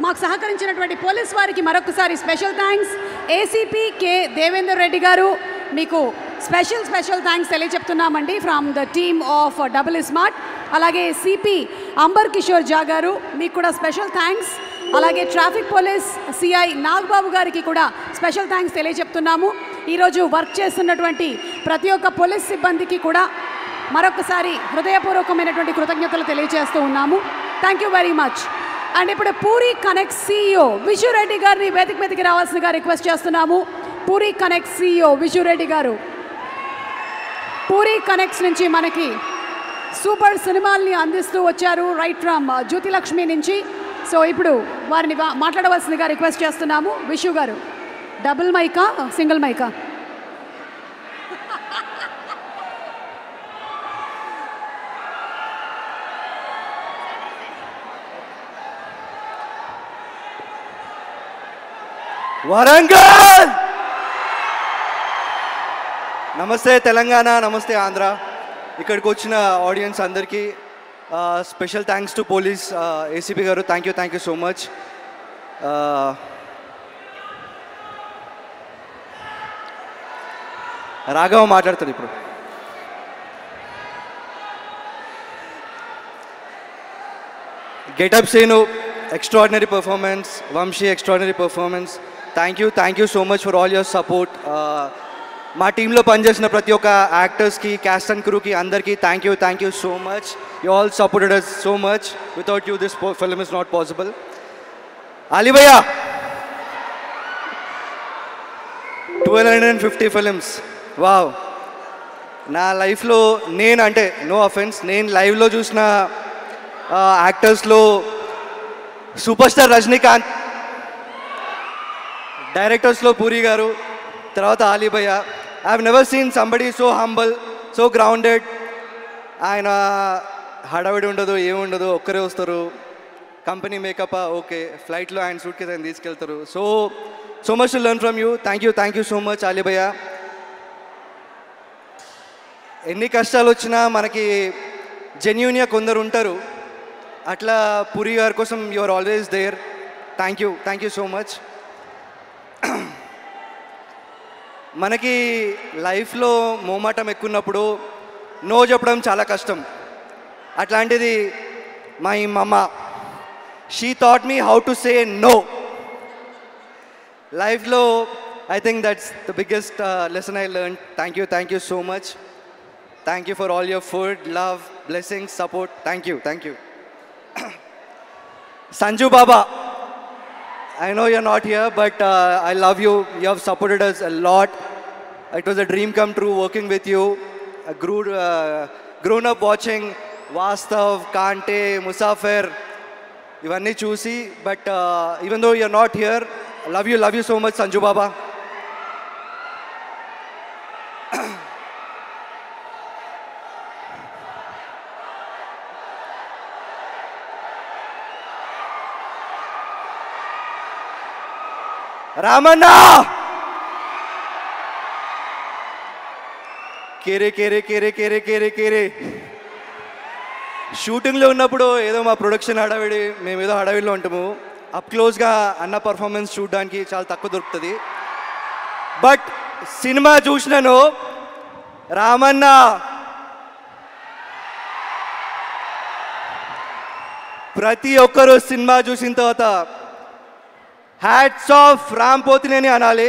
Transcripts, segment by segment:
మాకు సహకరించినటువంటి పోలీస్ వారికి మరొకసారి special thanks. ACP K Devender Reddy గారు మీకు స్పెషల్ థ్యాంక్స్ తెలియజెప్తున్నామండి from the team of double smart. అలాగే సిపి అంబర్ కిషోర్ జా గారు మీకు కూడా స్పెషల్ థ్యాంక్స్. అలాగే ట్రాఫిక్ పోలీస్ సిఐ నాగబాబు గారికి కూడా స్పెషల్ థ్యాంక్స్ తెలియజెప్తున్నాము. ఈరోజు వర్క్ చేస్తున్నటువంటి ప్రతి ఒక్క పోలీస్ సిబ్బందికి కూడా మరొకసారి హృదయపూర్వకమైనటువంటి కృతజ్ఞతలు తెలియజేస్తూ ఉన్నాము. Thank you very much. And ఇప్పుడు పూరి కనెక్ట్ సిఇఓ విజురెడ్డి గారిని వేదిక మీదకి రావాల్సిందిగా రిక్వెస్ట్ చేస్తున్నాము. పూరి కనెక్ట్ సిఇఓ విజురెడ్డి గారు పూరి కనెక్ట్స్ నుంచి మనకి సూపర్ సినిమాల్ని అందిస్తూ వచ్చారు రైట్ ఫ్రమ్ జ్యోతిలక్ష్మి నుంచి. సో ఇప్పుడు వారిని మాట్లాడవలసిందిగా రిక్వెస్ట్ చేస్తున్నాము. విషు గారు, డబుల్ మైకా సింగిల్ మైకా? వరంగల్, నమస్తే తెలంగాణ, నమస్తే ఆంధ్ర. ఇక్కడికి వచ్చిన ఆడియన్స్ అందరికీ special thanks to police ACP గారు. Thank you so much. Raghava మాట్లాడతాడు ఇప్పుడు. Getup Seenu extraordinary performance, Vamshi extraordinary performance. Thank you so much for all your support. మా టీంలో పనిచేసిన ప్రతి ఒక్క యాక్టర్స్కి, క్యాస్ట్ అండ్ క్రూకి అందరికీ thank you so much. You all supported us so much. Without you this film is not possible. Ali భయ్యా, 1250 films, wow. నా లైఫ్లో నేను, అంటే నో అఫెన్స్, నేను లైవ్లో చూసిన యాక్టర్స్లో సూపర్ స్టార్ రజనీకాంత్, డైరెక్టర్స్లో పూరి గారు, తర్వాత అలీ భయ్యా. I have never seen somebody so humble, so grounded. ఆయన హడావిడి ఉండదు, ఏముండదు, ఒక్కరే వస్తారు. కంపెనీ మేకప్ ఓకే, ఫ్లైట్లో ఆయన సూట్ కేసు ఆయన తీసుకెళ్తారు. So much to learn from you. Thank you so much Ali భయ్యా. ఎన్ని కష్టాలు వచ్చినా మనకి జెన్యూన్గా కొందరు ఉంటారు. అట్లా పూరి గారి కోసం you are always there. Thank you so much. మనకి లైఫ్లో మోమాటం ఎక్కున్నప్పుడు నో చెప్పడం చాలా కష్టం. అట్లాంటిది my mumma, she taught me how to say no. లైఫ్లో I think that's the biggest lesson I learn. Thank you so much. Thank you for all your food, love, blessings, support. Thank you. Sanju Baba, I know you're not here, but I love you. You have supported us a lot. It was a dream come true working with you. I grown up watching Vastav, Kante, Musafir, ivanni chusi. But even though you're not here, I love you so much, Sanju Baba. Ramanna, కేరే షూటింగ్లో ఉన్నప్పుడు ఏదో మా production హడావిడి, మేమేదో హడావిడిలో ఉంటాము. Up క్లోజ్గా అన్న పర్ఫార్మెన్స్ చూడడానికి చాలా తక్కువ దొరుకుతుంది. బట్ సినిమా చూసినాను, రామన్న ప్రతి ఒక్కరు సినిమా చూసిన తర్వాత హ్యాట్స్ ఆఫ్ రామ్ పోతినేని అనాలి.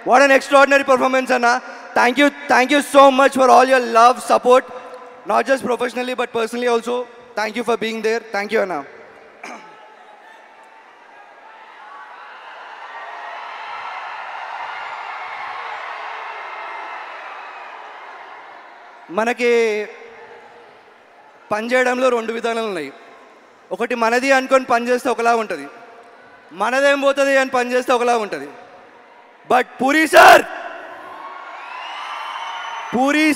వాట్ అన్ ఎక్స్ట్రాడినరీ పర్ఫార్మెన్స్ అన్న. Thank you so much for all your love, support, not just professionally but personally also. Thank you for being there. Thank you అన్న. మనకి పనిచేయడంలో 2 విధానాలు ఉన్నాయి. ఒకటి మనది అనుకొని పనిచేస్తే ఒకలా ఉంటుంది, మనదేం పోతుంది అని పనిచేస్తే ఒకలా ఉంటుంది. బట్ పూరి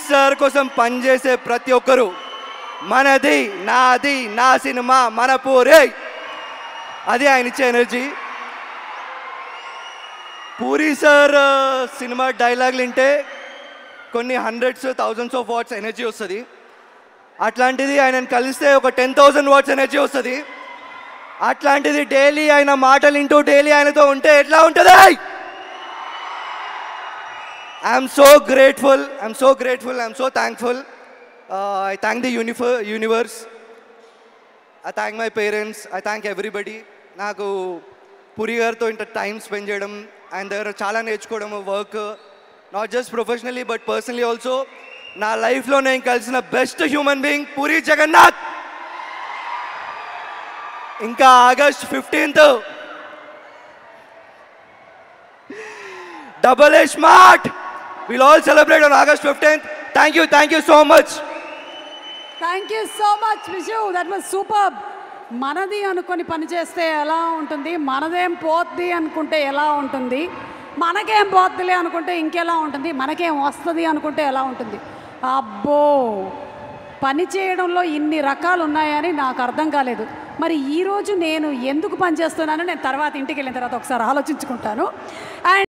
సార్ కోసం పనిచేసే ప్రతి ఒక్కరు మనది, నాది, నా సినిమా, మన పూరి, అది ఆయన ఇచ్చే ఎనర్జీ. పూరి సార్ సినిమా డైలాగులు వింటే కొన్ని hundreds, thousands of watts energy వస్తుంది. అట్లాంటిది ఆయనను కలిస్తే ఒక 10,000 వాట్స్ ఎనర్జీ వస్తుంది. అట్లాంటిది డైలీ ఆయన మాటలు వింటూ డైలీ ఆయనతో ఉంటే ఎట్లా ఉంటుంది? I'm so grateful, I'm so thankful. I thank the universe, I thank my parents, I thank everybody. నాకు పురి గారితో ఇంత టైం స్పెండ్ చేయడం, ఆయన దగ్గర చాలా నేర్చుకోవడం, work not just professionally but personally also. నా లైఫ్లో నేను కలిసిన best human being Puri Jagannath. ఇంకా August 15th Double A Smart. We'll all celebrate on August 15th. Thank you so much. Thank you so much Viju, that was super. మనది అనుకొని పని చేస్తే ఎలా ఉంటుంది, మనదేం పోద్ది అనుకుంటే ఎలా ఉంటుంది, మనకేం పోద్దిలే అనుకుంటే ఇంకెలా ఉంటుంది, మనకేం వస్తుంది అనుకుంటే ఎలా ఉంటుంది. అబ్బో, పని చేయడంలో ఇన్ని రకాలు ఉన్నాయని నాకు అర్థం కాలేదు. మరి ఈరోజు నేను ఎందుకు పని చేస్తున్నానో నేను తర్వాత ఇంటికి వెళ్ళిన తర్వాత ఒకసారి ఆలోచించుకుంటాను. అండ్